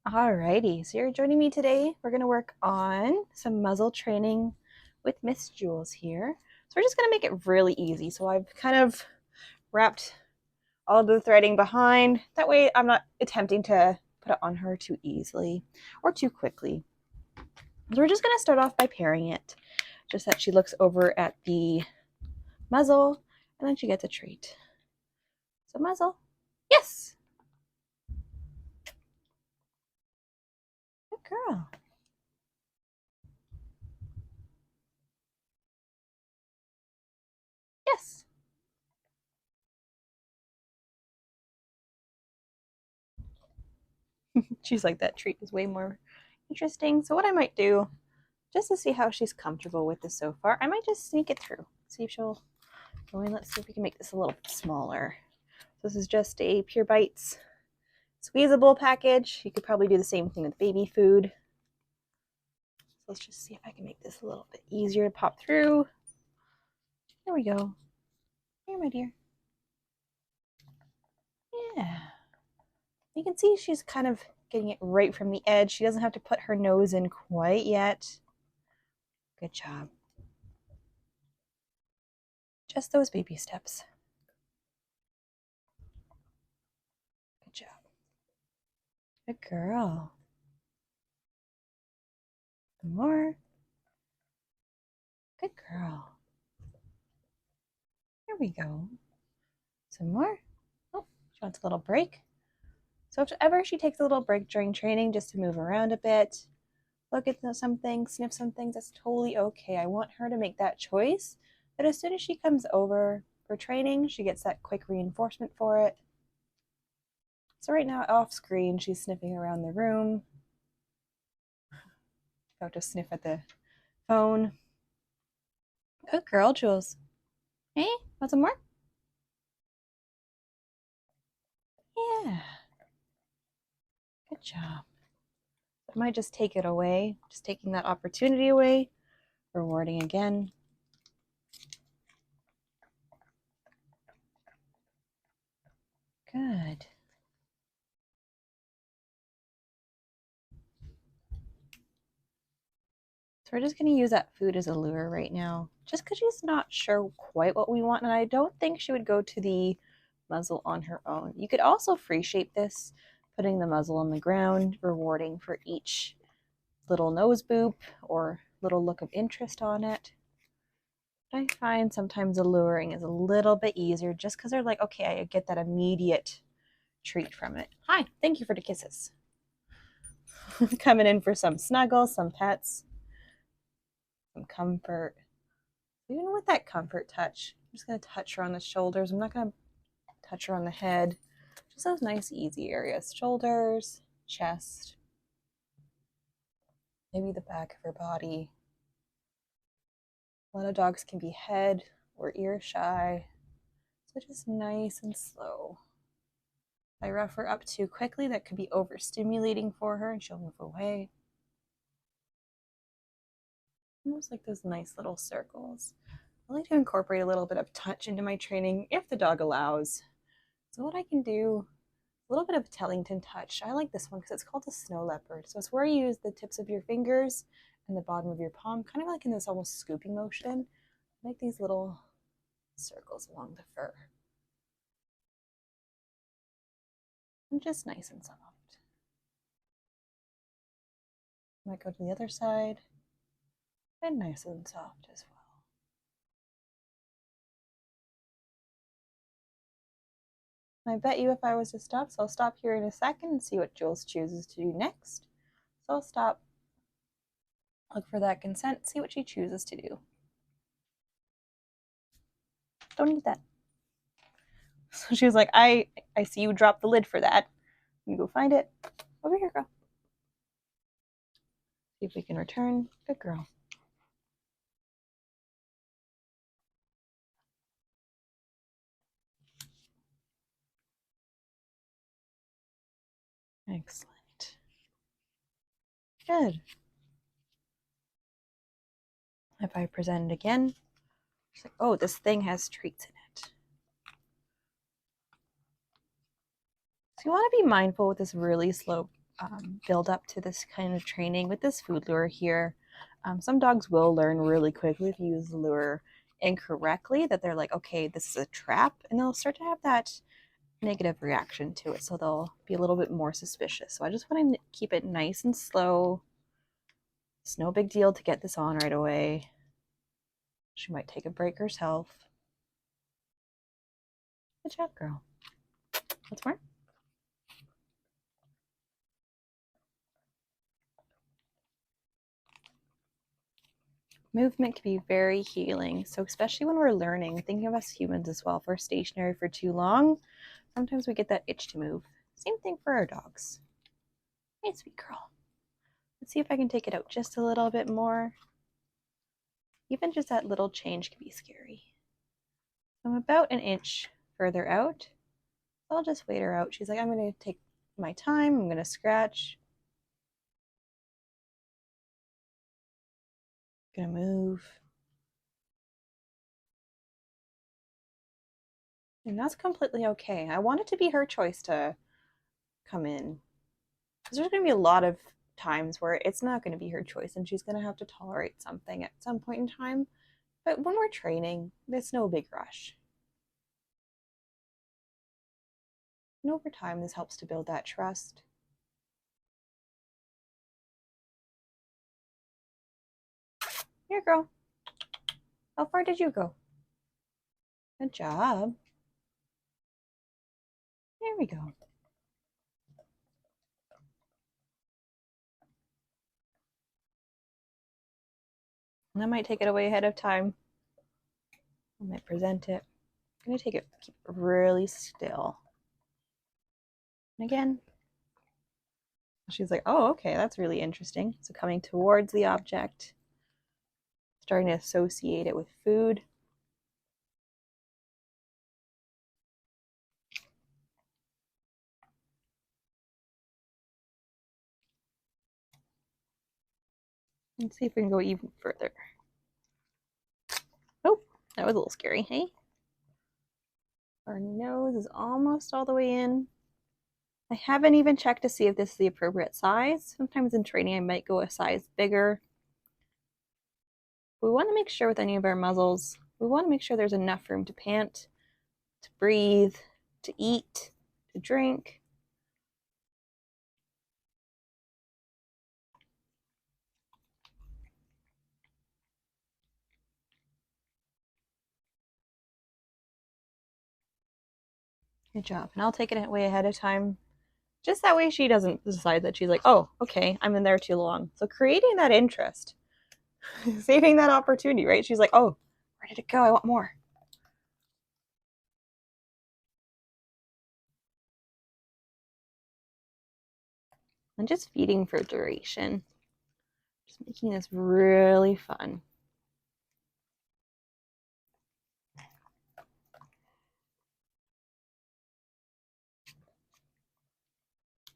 Alrighty, so you're joining me today. We're going to work on some muzzle training with Miss Jules here. So we're just going to make it really easy. So I've kind of wrapped all of the threading behind. That way I'm not attempting to put it on her too easily or too quickly. So we're just going to start off by pairing it, just that she looks over at the muzzle and then she gets a treat. So muzzle, yes, good girl. Yes. She's like, that treat is way more interesting. So what I might do, just to see how she's comfortable with this so far, I might just sneak it through. See if she'll join. Let's see if we can make this a little bit smaller. This is just a Pure Bites squeezable package. You could probably do the same thing with baby food. So let's just see if I can make this a little bit easier to pop through. There we go. Here, my dear. Yeah. You can see she's kind of getting it right from the edge. She doesn't have to put her nose in quite yet. Good job. Just those baby steps. Good job. Good girl. Some more. Good girl. Here we go. Some more. Oh, she wants a little break. So if ever she takes a little break during training just to move around a bit, look at some things, sniff some things, that's totally okay. I want her to make that choice. But as soon as she comes over for training, she gets that quick reinforcement for it. So right now, off screen, she's sniffing around the room. About to sniff at the phone. Good girl, Jules. Hey, want some more? Yeah. Good job. I might just take it away, just taking that opportunity away. Rewarding again. Good. So we're just going to use that food as a lure right now, just because she's not sure quite what we want, and I don't think she would go to the muzzle on her own. You could also free shape this, putting the muzzle on the ground, rewarding for each little nose boop or little look of interest on it. I find sometimes alluring is a little bit easier just because they're like, okay, I get that immediate treat from it. Hi, thank you for the kisses. Coming in for some snuggles, some pets, some comfort. Even with that comfort touch, I'm just going to touch her on the shoulders. I'm not going to touch her on the head. Just those nice, easy areas. Shoulders, chest, maybe the back of her body. A lot of dogs can be head or ear shy. So just nice and slow. If I rough her up too quickly, that could be overstimulating for her and she'll move away. Almost like those nice little circles. I like to incorporate a little bit of touch into my training if the dog allows. So what I can do, a little bit of Tellington touch. I like this one because it's called a snow leopard. So it's where you use the tips of your fingers and the bottom of your palm, kind of like in this almost scooping motion. Make these little circles along the fur. And just nice and soft. Might go to the other side. And nice and soft as well. I bet you if I was to stop, so I'll stop here in a second and see what Jules chooses to do next. So I'll stop, look for that consent, see what she chooses to do. Don't need that. So she was like, I see you drop the lid for that. You go find it. Over here, girl. See if we can return. Good girl. Excellent. Good. If I present it again, she's like, oh, this thing has treats in it. So you want to be mindful with this really slow build up to this kind of training with this food lure here. Some dogs will learn really quickly if you use the lure incorrectly, that they're like, okay, this is a trap, and they'll start to have that negative reaction to it, so they'll be a little bit more suspicious. So I just want to keep it nice and slow. It's no big deal to get this on right away. She might take a break herself. Good job, girl. What's more? Movement can be very healing. So especially when we're learning, thinking of us humans as well, if we're stationary for too long, sometimes we get that itch to move. Same thing for our dogs. Hey, sweet girl. Let's see if I can take it out just a little bit more. Even just that little change can be scary. I'm about an inch further out. I'll just wait her out. She's like, I'm going to take my time. I'm going to scratch. Gonna move. And that's completely okay. I want it to be her choice to come in. Because there's going to be a lot of times where it's not going to be her choice and she's going to have to tolerate something at some point in time. But when we're training, it's no big rush. And over time, this helps to build that trust. Here, girl. How far did you go? Good job. There we go. And I might take it away ahead of time. I might present it. I'm going to take it, keep it really still. And again, she's like, oh, okay, that's really interesting. So coming towards the object, starting to associate it with food. Let's see if we can go even further. Oh, that was a little scary, hey? Our nose is almost all the way in. I haven't even checked to see if this is the appropriate size. Sometimes in training I might go a size bigger. We want to make sure with any of our muzzles, we want to make sure there's enough room to pant, to breathe, to eat, to drink. Good job. And I'll take it way ahead of time. Just that way she doesn't decide that she's like, oh, okay, I'm in there too long. So creating that interest, saving that opportunity, right? She's like, oh, where did it go? I want more. And just feeding for duration. Just making this really fun.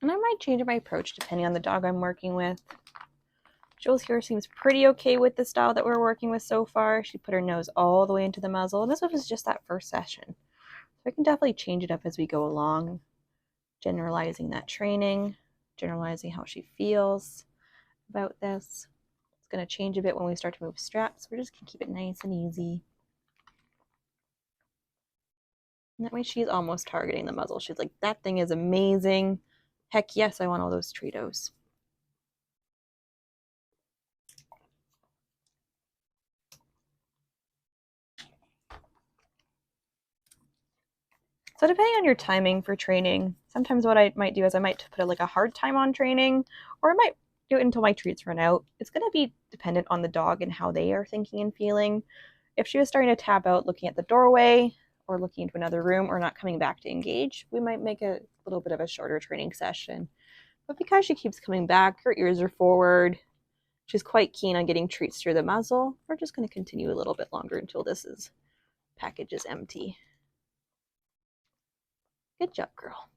And I might change my approach depending on the dog I'm working with. Jules here seems pretty okay with the style that we're working with so far. She put her nose all the way into the muzzle, and this was just that first session. So I can definitely change it up as we go along, generalizing that training, generalizing how she feels about this. It's going to change a bit when we start to move straps. We're just going to keep it nice and easy. And that way she's almost targeting the muzzle. She's like, that thing is amazing. Heck yes, I want all those Treatos. So depending on your timing for training, sometimes what I might do is I might put like a hard time on training, or I might do it until my treats run out. It's going to be dependent on the dog and how they are thinking and feeling. If she was starting to tap out looking at the doorway or looking into another room or not coming back to engage, we might make a little bit of a shorter training session. But because she keeps coming back, her ears are forward, she's quite keen on getting treats through the muzzle, we're just going to continue a little bit longer until this package is empty. Good job, girl.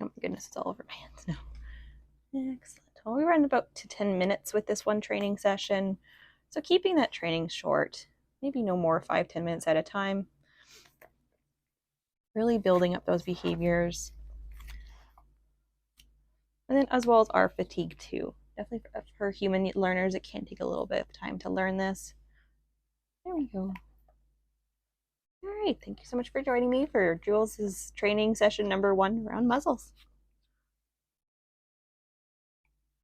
Oh my goodness, it's all over my hands now. Excellent. Well, we ran about to 10 minutes with this one training session. So keeping that training short, maybe no more 5-10 minutes at a time. really building up those behaviors. And then as well as our fatigue too. Definitely for human learners, it can take a little bit of time to learn this. There we go. All right, thank you so much for joining me for Jules' training session number 1 around muzzles.